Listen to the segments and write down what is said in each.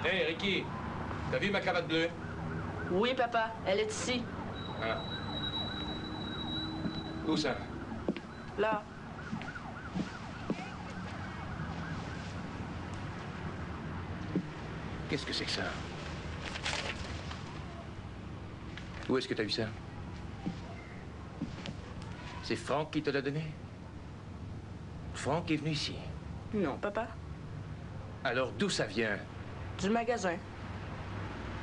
Hey, Ricky, t'as vu ma cravate bleue? Oui, papa, elle est ici. Ah. Où ça? Là. Qu'est-ce que c'est que ça? Où est-ce que t'as eu ça? C'est Franck qui te l'a donné? Franck est venu ici? Non, papa. Alors d'où ça vient? Du magasin.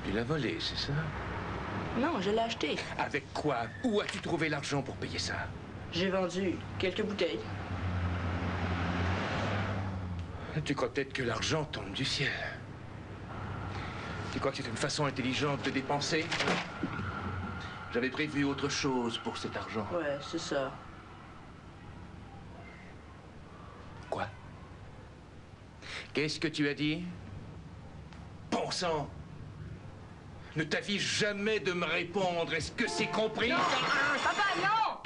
Tu l'as volé, c'est ça? Non, je l'ai acheté. Avec quoi? Où as-tu trouvé l'argent pour payer ça? J'ai vendu quelques bouteilles. Tu crois peut-être que l'argent tombe du ciel? Tu crois que c'est une façon intelligente de dépenser? J'avais prévu autre chose pour cet argent. Ouais, c'est ça. Quoi? Qu'est-ce que tu as dit? Bon sang! Ne t'avis jamais de me répondre. Est-ce que c'est compris? Non! Papa, non!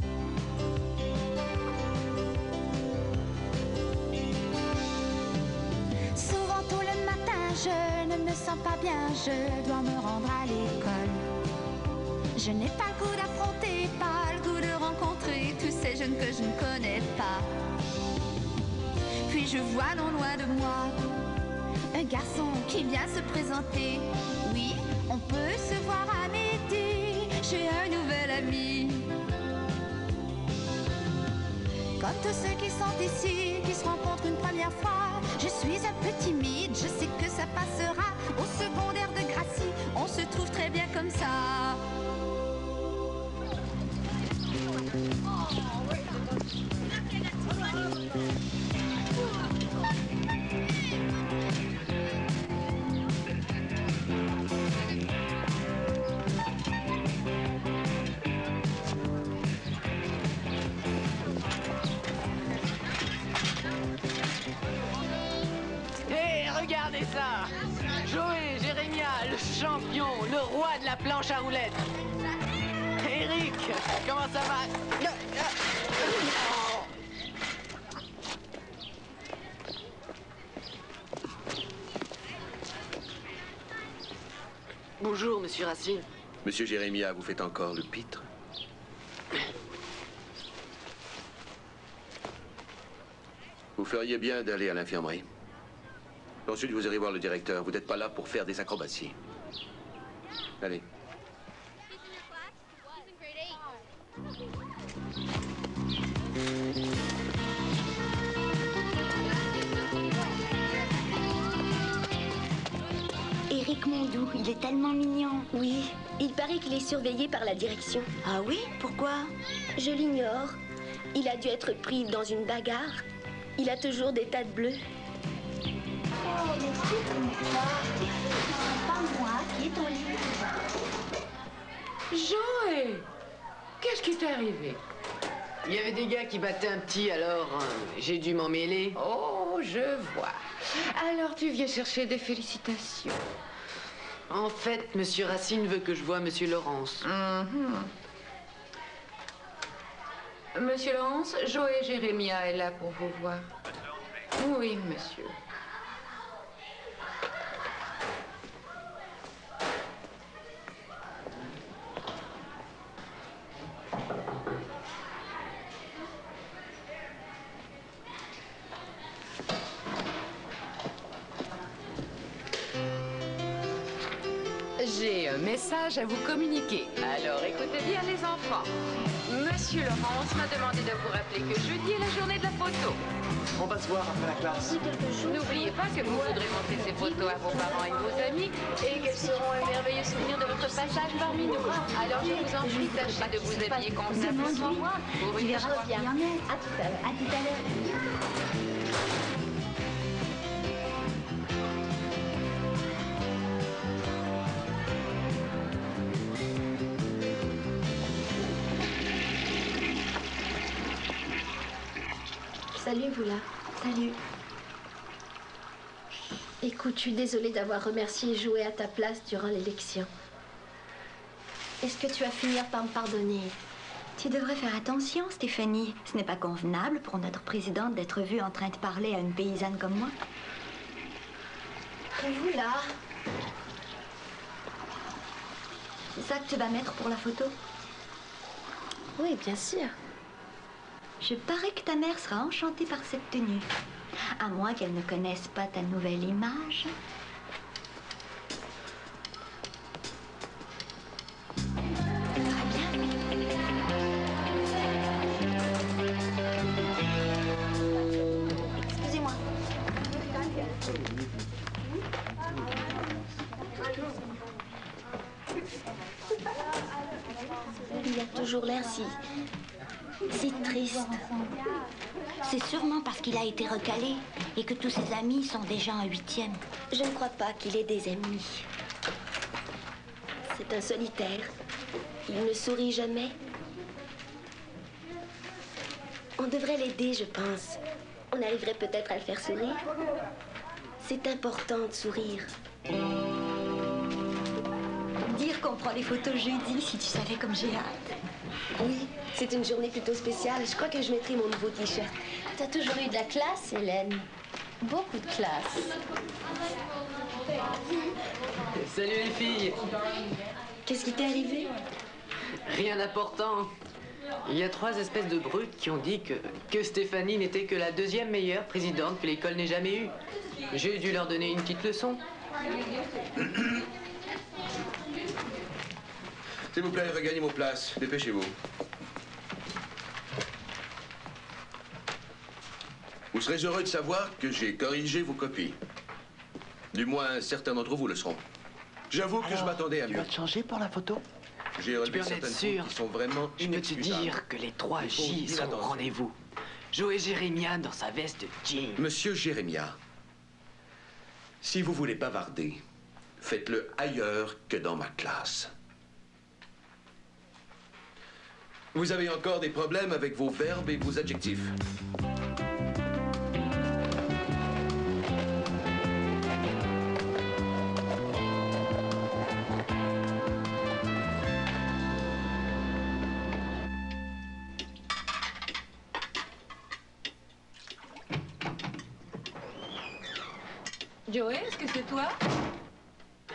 Souvent tôt le matin, je ne me sens pas bien, je dois me rendre à l'école. Je n'ai pas le goût d'affronter, pas le goût de rencontrer tous ces jeunes que je ne connais pas. Puis je vois non loin de moi un garçon qui vient se présenter. Oui, on peut se voir à midi, j'ai un nouvel ami. Comme tous ceux qui sont ici, qui se rencontrent une première fois, je suis un peu timide, je sais que ça passera. Au secondaire de Gracie, on se trouve très bien comme ça. Hé, regardez ça! Joey, Jérémia, le champion, le roi de la planche à roulettes. Eric, comment ça va? Bonjour, monsieur Racine. Monsieur Jérémia, vous faites encore le pitre? Vous feriez bien d'aller à l'infirmerie. Ensuite, vous irez voir le directeur. Vous n'êtes pas là pour faire des acrobaties. Allez. Éric Mondou, il est tellement mignon. Oui, il paraît qu'il est surveillé par la direction. Ah oui? Pourquoi? Je l'ignore. Il a dû être pris dans une bagarre. Il a toujours des tas de bleus. Oh, mais c'est pas moi qui est ton livre. Joey! Qu'est-ce qui t'est arrivé? Il y avait des gars qui battaient un petit, alors j'ai dû m'en mêler. Oh, je vois. Alors tu viens chercher des félicitations. En fait, monsieur Racine veut que je voie monsieur Laurence. Monsieur Laurence, Joey Jérémia est là pour vous voir. Oui, monsieur. J'ai un message à vous communiquer. Alors écoutez bien les enfants. Monsieur Laurence m'a demandé de vous rappeler que jeudi est la journée de la photo. On va se voir après la classe. N'oubliez pas que vous voudrez montrer ces photos à vos parents et vos amis et qu'elles seront un merveilleux souvenir de votre passage parmi nous. Alors je vous en prie, tâchez de vous habiller convenablement pour une fois. À tout à l'heure. Salut, vous là. Salut. Écoute, je suis désolée d'avoir remercié Joey à ta place durant l'élection. Est-ce que tu vas finir par me pardonner? Tu devrais faire attention, Stéphanie. Ce n'est pas convenable pour notre présidente d'être vue en train de parler à une paysanne comme moi. Et vous là? C'est ça que tu vas mettre pour la photo? Oui, bien sûr. Je parie que ta mère sera enchantée par cette tenue. À moins qu'elle ne connaisse pas ta nouvelle image. Excusez-moi. Il a toujours l'air si triste. C'est sûrement parce qu'il a été recalé et que tous ses amis sont déjà en 8e. Je ne crois pas qu'il ait des amis. C'est un solitaire. Il ne sourit jamais. On devrait l'aider, je pense. On arriverait peut-être à le faire sourire. C'est important de sourire. Dire qu'on prend les photos jeudi, si tu savais comme j'ai hâte. Oui, c'est une journée plutôt spéciale. Je crois que je mettrai mon nouveau t-shirt. T'as toujours eu de la classe, Hélène. Beaucoup de classe. Salut les filles. Qu'est-ce qui t'est arrivé? Rien d'important. Il y a 3 espèces de brutes qui ont dit que Stéphanie n'était que la 2e meilleure présidente que l'école n'ait jamais eue. J'ai dû leur donner une petite leçon. S'il vous plaît, regagnez vos places. Dépêchez-vous. Vous serez heureux de savoir que j'ai corrigé vos copies. Du moins, certains d'entre vous le seront. J'avoue que je m'attendais à mieux. Tu vas te changer pour la photo? J'ai relevé certaines fautes qui sont vraiment Je peux te inexcusables. dire que les 3 Il faut J dire sont au attention. rendez-vous. Joe Jérémia dans sa veste de jean. Monsieur Jérémia, si vous voulez bavarder, faites-le ailleurs que dans ma classe. Vous avez encore des problèmes avec vos verbes et vos adjectifs. Joey, est-ce que c'est toi?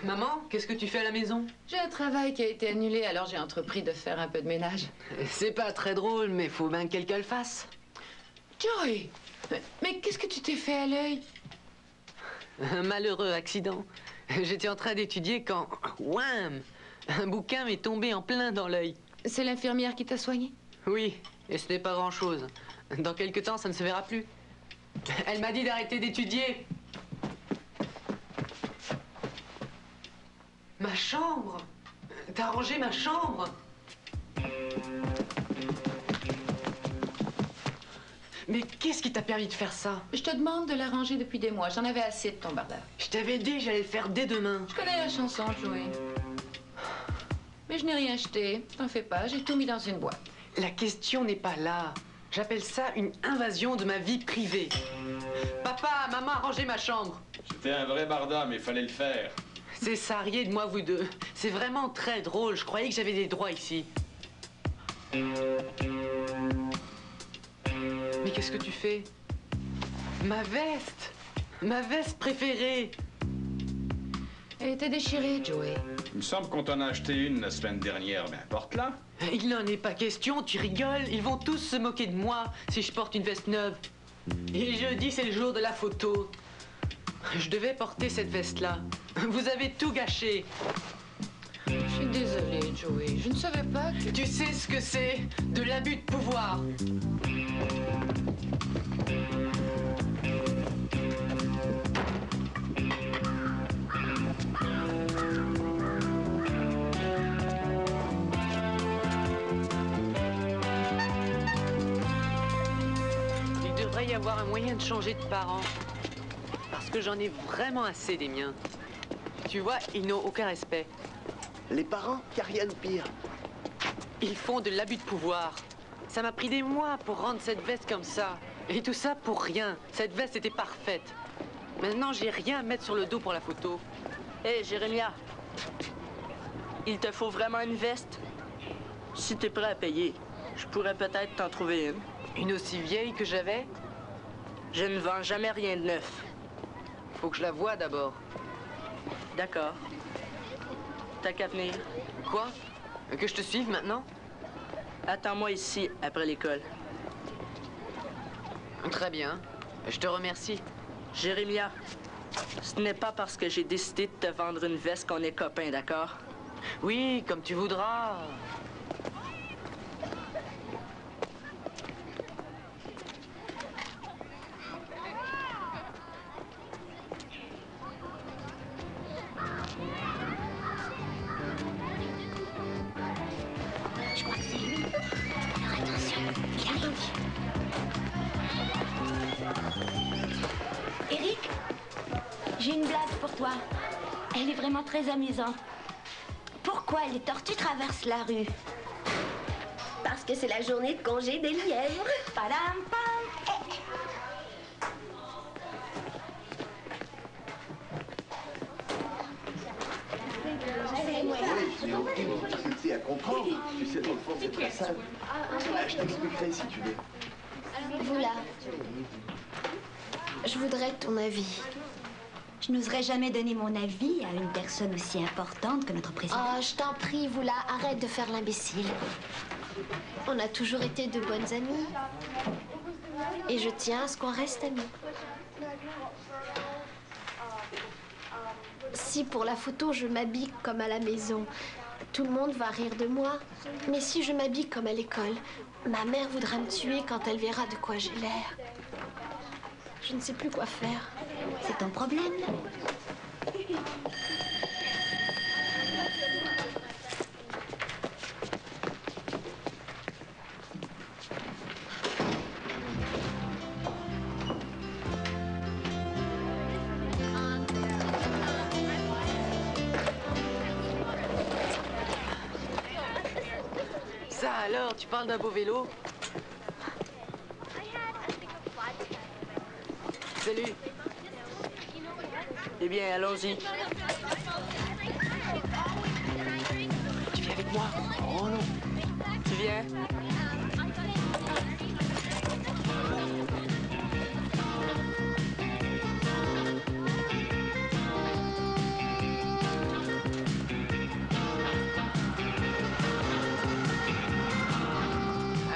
Maman, qu'est-ce que tu fais à la maison? J'ai un travail qui a été annulé, alors j'ai entrepris de faire un peu de ménage. C'est pas très drôle, mais faut bien que quelqu'un le fasse. Joey, mais qu'est-ce que tu t'es fait à l'œil? Un malheureux accident. J'étais en train d'étudier quand... Wham! Un bouquin m'est tombé en plein dans l'œil. C'est l'infirmière qui t'a soigné? Oui, et ce n'est pas grand-chose. Dans quelque temps, ça ne se verra plus. Elle m'a dit d'arrêter d'étudier. Ma chambre? T'as rangé ma chambre? Mais qu'est-ce qui t'a permis de faire ça? Je te demande de la ranger depuis des mois. J'en avais assez de ton bordel. Je t'avais dit que j'allais le faire dès demain. Je connais la chanson, Joey. Mais je n'ai rien acheté. T'en fais pas, j'ai tout mis dans une boîte. La question n'est pas là. J'appelle ça une invasion de ma vie privée. Papa, maman a rangé ma chambre. C'était un vrai barda, mais fallait le faire. C'est ça, riez de moi, vous deux. C'est vraiment très drôle. Je croyais que j'avais des droits ici. Mais qu'est-ce que tu fais? Ma veste! Ma veste préférée! Elle était déchirée, Joey. Il me semble qu'on t'en a acheté une la semaine dernière, mais porte-la. Il n'en est pas question, tu rigoles. Ils vont tous se moquer de moi si je porte une veste neuve. Et jeudi, c'est le jour de la photo. Je devais porter cette veste-là. Vous avez tout gâché. Je suis désolée, Joey. Je ne savais pas que... Tu sais ce que c'est? De l'abus de pouvoir. Il devrait y avoir un moyen de changer de parents. Parce que j'en ai vraiment assez des miens. Tu vois, ils n'ont aucun respect. Les parents, y a rien de pire. Ils font de l'abus de pouvoir. Ça m'a pris des mois pour rendre cette veste comme ça. Et tout ça pour rien. Cette veste était parfaite. Maintenant, j'ai rien à mettre sur le dos pour la photo. Hé, Jérémia, il te faut vraiment une veste? Si t'es prêt à payer, je pourrais peut-être t'en trouver une. Une aussi vieille que j'avais? Je ne vends jamais rien de neuf. Faut que je la voie d'abord. D'accord. T'as qu'à venir. Quoi? Que je te suive maintenant? Attends-moi ici, après l'école. Très bien. Je te remercie. Jérémia, ce n'est pas parce que j'ai décidé de te vendre une veste qu'on est copains, d'accord? Oui, comme tu voudras. Je crois que c'est lui. Alors attention, il arrive. Eric, j'ai une blague pour toi. Elle est vraiment très amusante. Pourquoi les tortues traversent la rue? Parce que c'est la journée de congé des lièvres. Padam, pam. Oui, je n'ai aucune difficulté à comprendre. Tu sais, dans le fond, c'est très simple. Je t'expliquerai si tu veux. Voilà. Je voudrais ton avis. Je n'oserais jamais donner mon avis à une personne aussi importante que notre président. Oh, je t'en prie, Voula, arrête de faire l'imbécile. On a toujours été de bonnes amies. Et je tiens à ce qu'on reste amis. Si pour la photo, je m'habille comme à la maison, tout le monde va rire de moi. Mais si je m'habille comme à l'école, ma mère voudra me tuer quand elle verra de quoi j'ai l'air. Je ne sais plus quoi faire. C'est ton problème. Ça alors, tu parles d'un beau vélo? Salut. Eh bien, allons-y. Tu viens avec moi? Oh non. Tu viens?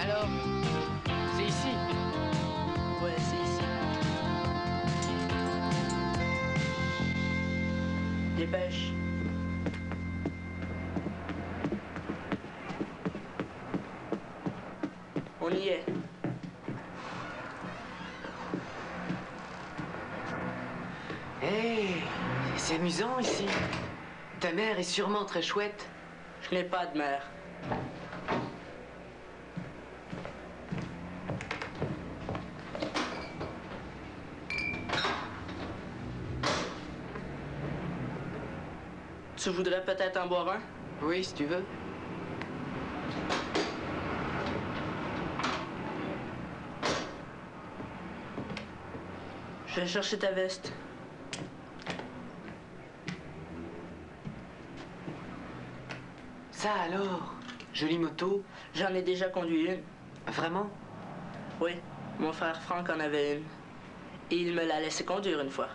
Alors, c'est ici? Ouais, c'est ici. Dépêche. On y est. Hey, c'est amusant ici. Ta mère est sûrement très chouette. Je n'ai pas de mère. Tu voudrais peut-être en boire un? Oui, si tu veux. Je vais chercher ta veste. Ça alors, jolie moto. J'en ai déjà conduit une. Vraiment? Oui, mon frère Franck en avait une. Et il me l'a laissé conduire une fois.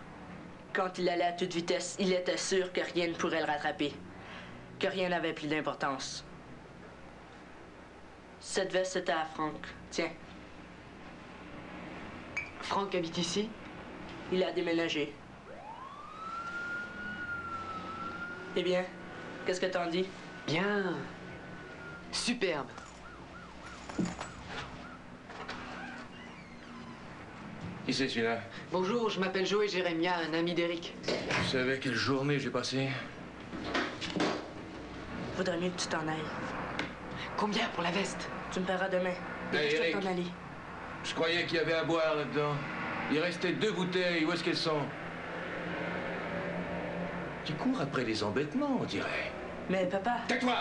Quand il allait à toute vitesse, il était sûr que rien ne pourrait le rattraper. Que rien n'avait plus d'importance. Cette veste, c'était à Franck. Tiens. Franck habite ici? Il a déménagé. Eh bien, qu'est-ce que t'en dis? Bien. Superbe. Qui c'est celui-là? Bonjour, je m'appelle Joe et Jérémia, un ami d'Eric. Vous savez quelle journée j'ai passée? Vaudrait mieux que tu t'en ailles. Combien pour la veste? Tu me paieras demain. Hey, Dépêche-toi de Eric. t'en aller. Je croyais qu'il y avait à boire là-dedans. Il restait 2 bouteilles. Où est-ce qu'elles sont? Tu cours après les embêtements, on dirait. Mais papa... Tais-toi!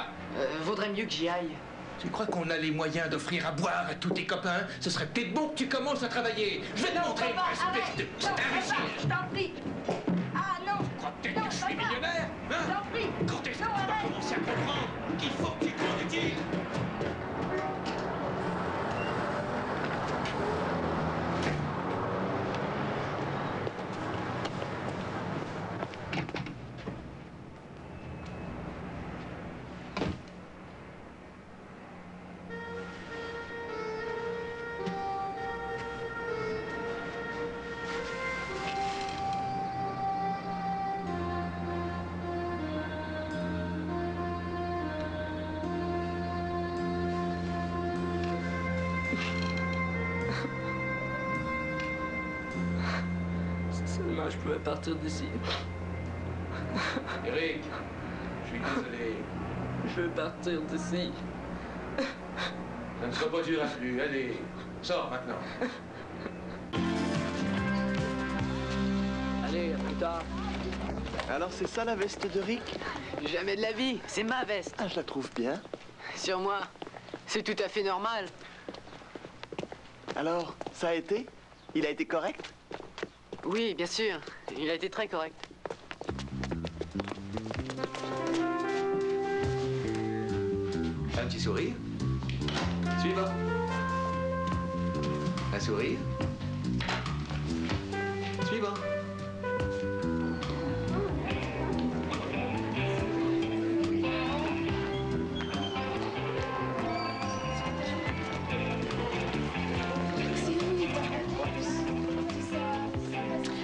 Vaudrait mieux que j'y aille. Tu crois qu'on a les moyens d'offrir à boire à tous tes copains? Ce serait peut-être bon que tu commences à travailler. Je vais te montrer, espèce de petit imbécile. Je t'en prie. Ah non. Tu crois peut-être que je suis millionnaire? Hein? Je t'en prie. Quand est-ce que tu vas commencer à comprendre qu'il faut que tu t'en utile? seulement je pouvais partir d'ici. Eric, je suis désolé. Je veux partir d'ici. Ça ne se reproduira plus. Allez, sors maintenant. Allez, à plus tard. Alors c'est ça la veste de Rick? Jamais de la vie, c'est ma veste. Ah, je la trouve bien. Sur moi, c'est tout à fait normal. Alors, ça a été? Il a été correct? Oui, bien sûr. Il a été très correct. Un petit sourire. Suivant. Un sourire. Suivant.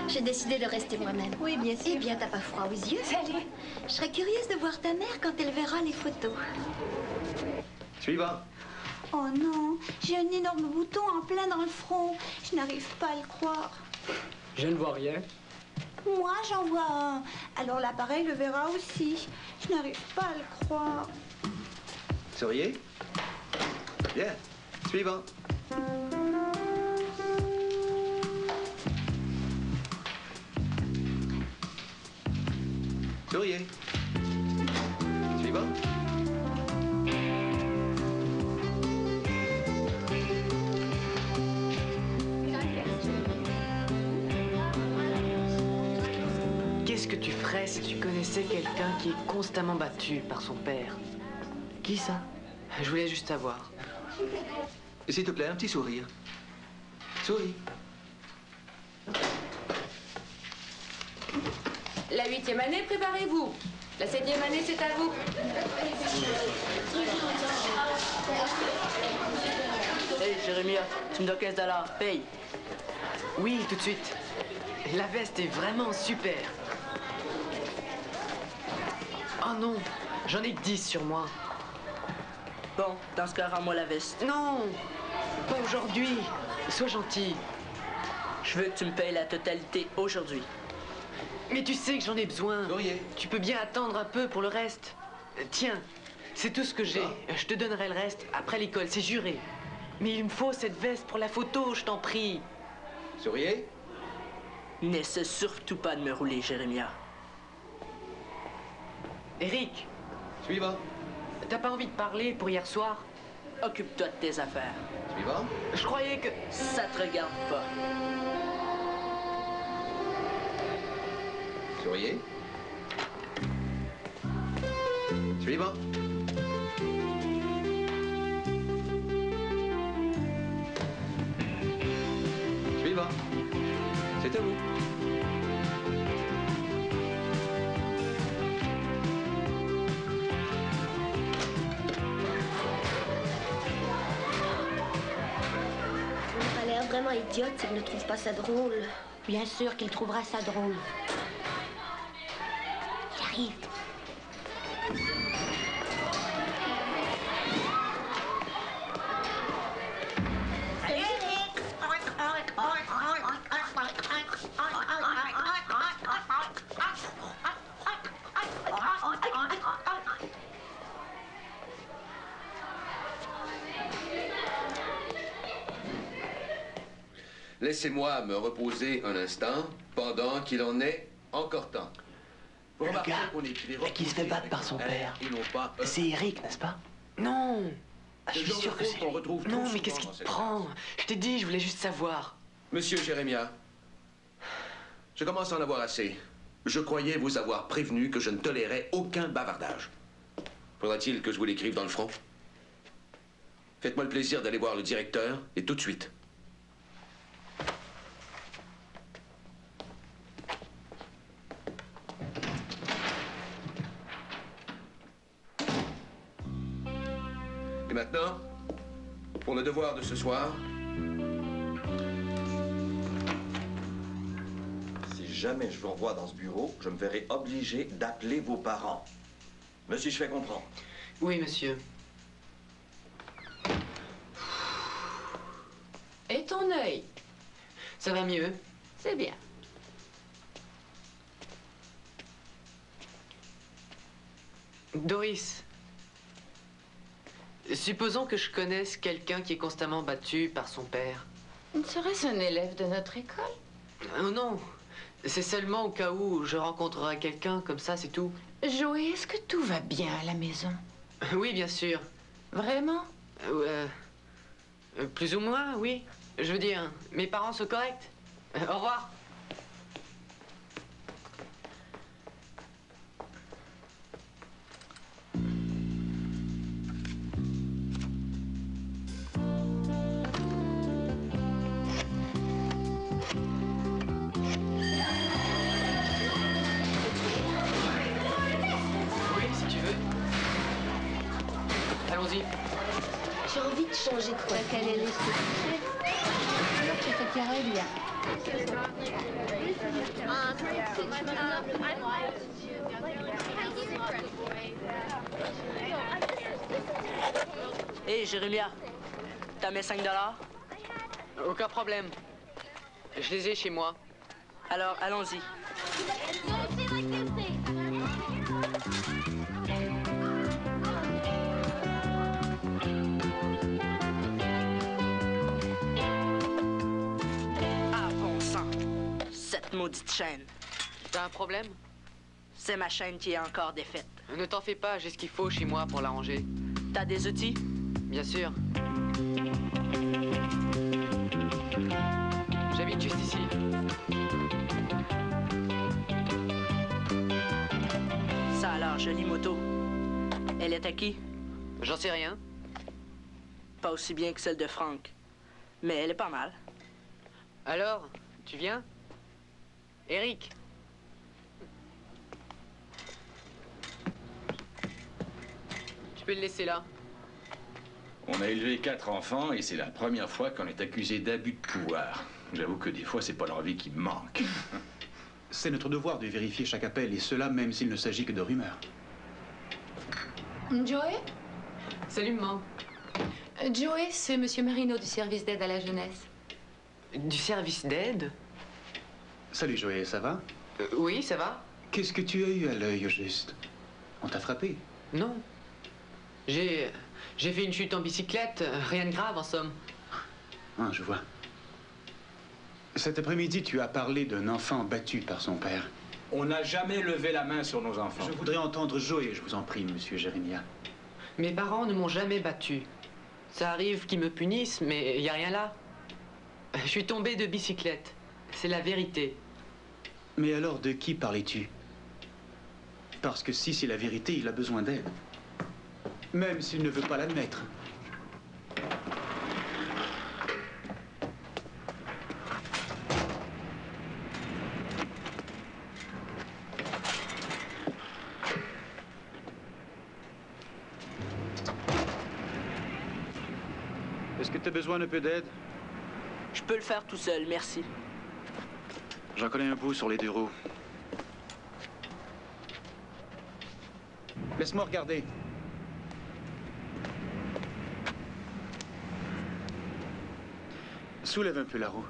J'ai décidé de rester moi-même. Oui, bien sûr. Eh bien, t'as pas froid aux yeux? Salut. Je serais curieuse de voir ta mère quand elle verra les photos. Suivant. Oh non, j'ai un énorme bouton en plein dans le front. Je n'arrive pas à le croire. Je ne vois rien. Moi, j'en vois un. Alors l'appareil le verra aussi. Je n'arrive pas à le croire. Souriez. Bien. Suivant. Souriez. Suivant. Qu'est-ce que tu ferais si tu connaissais quelqu'un qui est constamment battu par son père? Qui ça? Je voulais juste savoir. S'il te plaît, un petit sourire. Souris. La 8e année, préparez-vous. La 7e année, c'est à vous. Hey, Jérémia, tu me dois $15. Paye. Oui, tout de suite. La veste est vraiment super. Oh non, j'en ai que 10 sur moi. Bon, dans ce cas, rends-moi la veste. Non, pas aujourd'hui. Sois gentil. Je veux que tu me payes la totalité aujourd'hui. Mais tu sais que j'en ai besoin. Souriez. Tu peux bien attendre un peu pour le reste. Tiens, c'est tout ce que j'ai. Je te donnerai le reste après l'école, c'est juré. Mais il me faut cette veste pour la photo, je t'en prie. Souriez. N'essaie surtout pas de me rouler, Jérémia. Eric, Suivant. t'as pas envie de parler pour hier soir? Occupe-toi de tes affaires. Suivant. Je croyais que... Ça te regarde pas. Souriez. Suivant. Suivant. C'est à vous. Il a l'air vraiment idiote s'il ne trouve pas ça drôle. Bien sûr qu'il trouvera ça drôle. Il arrive. Laissez-moi me reposer un instant pendant qu'il en est encore temps. Vous Le remarquez gars qu'on écrit qui se fait battre par son père. Et non pas C'est Eric, n'est-ce pas? Non. Ah, je suis sûr que c'est on lui. retrouve Non, trop mais qu'est-ce souvent qui dans te cette prend? Je t'ai dit, je voulais juste savoir. Monsieur Jérémia, je commence à en avoir assez. Je croyais vous avoir prévenu que je ne tolérais aucun bavardage. Faudra-t-il que je vous l'écrive dans le front? Faites-moi le plaisir d'aller voir le directeur, et tout de suite. Et maintenant, pour le devoir de ce soir, si jamais je vous revois dans ce bureau, je me verrai obligé d'appeler vos parents. Me suis-je fait comprendre? Oui, monsieur. Et ton œil? Ça va mieux? C'est bien. Doris, supposons que je connaisse quelqu'un qui est constamment battu par son père. Serait-ce un élève de notre école? Oh non, c'est seulement au cas où je rencontrerai quelqu'un comme ça, c'est tout. Joey, est-ce que tout va bien à la maison? Oui, bien sûr. Vraiment? Plus ou moins, oui. Je veux dire, mes parents sont corrects. Au revoir. Allons-y. J'ai envie de changer de quoi. Quelle est l'esthétique? Alors que ça t'irait bien. Hé, Jérémia, t'as mes 5 $? Aucun problème. Je les ai chez moi. Alors, allons-y. Ah, bon sang. Cette maudite chaîne. T'as un problème? C'est ma chaîne qui est encore défaite. Ne t'en fais pas, j'ai ce qu'il faut chez moi pour la ranger. T'as des outils? Bien sûr. J'habite juste ici. Ça alors, jolie moto. Elle est à qui? J'en sais rien. Pas aussi bien que celle de Franck. Mais elle est pas mal. Alors, tu viens? Eric? Tu peux le laisser là. On a élevé 4 enfants et c'est la première fois qu'on est accusé d'abus de pouvoir. J'avoue que des fois, c'est pas l'envie qui me manque. C'est notre devoir de vérifier chaque appel, et cela même s'il ne s'agit que de rumeurs. Joey? Salut, maman. Joey, c'est Monsieur Marino du service d'aide à la jeunesse. Du service d'aide? Salut, Joey, ça va? Oui, ça va. Qu'est-ce que tu as eu à l'œil, au juste? On t'a frappé? Non. J'ai fait une chute en bicyclette, rien de grave en somme. Ah, je vois. Cet après-midi, tu as parlé d'un enfant battu par son père. On n'a jamais levé la main sur nos enfants. Je voudrais entendre Joey, je vous en prie, monsieur Jérémia. Mes parents ne m'ont jamais battu. Ça arrive qu'ils me punissent, mais il n'y a rien là. Je suis tombé de bicyclette. C'est la vérité. Mais alors, de qui parlais-tu? Parce que si c'est la vérité, il a besoin d'aide. Même s'il ne veut pas l'admettre. Est-ce que tu as besoin d'un peu d'aide? Je peux le faire tout seul, merci. J'en connais un bout sur les 2 roues. Laisse-moi regarder. Soulève un peu la roue.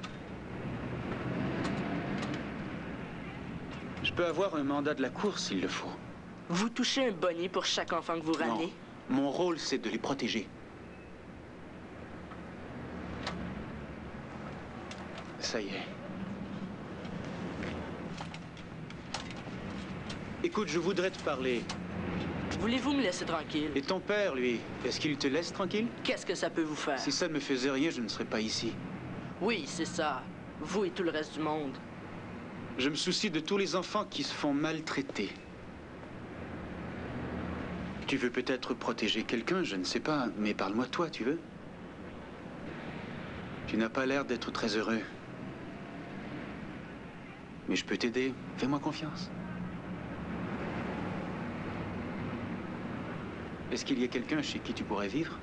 Je peux avoir un mandat de la cour s'il le faut. Vous touchez un bonnet pour chaque enfant que vous ramenez? Non. Mon rôle, c'est de les protéger. Ça y est. Écoute, je voudrais te parler. Voulez-vous me laisser tranquille? Et ton père, lui, est-ce qu'il te laisse tranquille? Qu'est-ce que ça peut vous faire? Si ça ne me faisait rien, je ne serais pas ici. Oui, c'est ça. Vous et tout le reste du monde. Je me soucie de tous les enfants qui se font maltraiter. Tu veux peut-être protéger quelqu'un, je ne sais pas, mais parle-moi de toi, tu veux? Tu n'as pas l'air d'être très heureux. Mais je peux t'aider, fais-moi confiance. Est-ce qu'il y a quelqu'un chez qui tu pourrais vivre?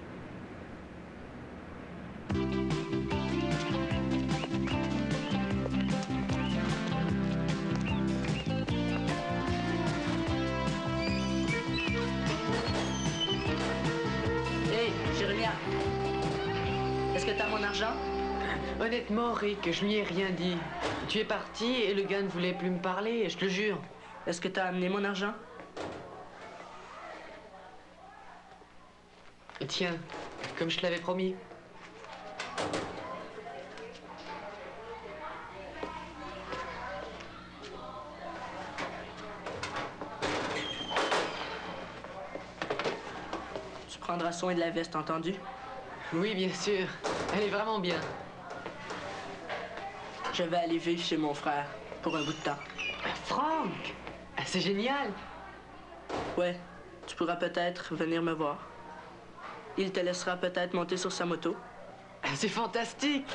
Hey, Jérémia, est-ce que t'as mon argent? Honnêtement, Rick, je lui ai rien dit. Tu es parti et le gars ne voulait plus me parler, je te le jure. Est-ce que t'as amené mon argent? Tiens, comme je te l'avais promis. Tu prendras soin de la veste, entendu? Oui, bien sûr. Elle est vraiment bien. Je vais aller vivre chez mon frère pour un bout de temps. Franck! C'est génial! Ouais, tu pourras peut-être venir me voir. Il te laissera peut-être monter sur sa moto. C'est fantastique!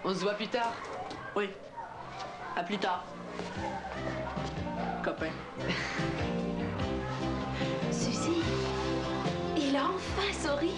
On se voit plus tard? Oui. À plus tard. Copain. Suzy, il a enfin souri.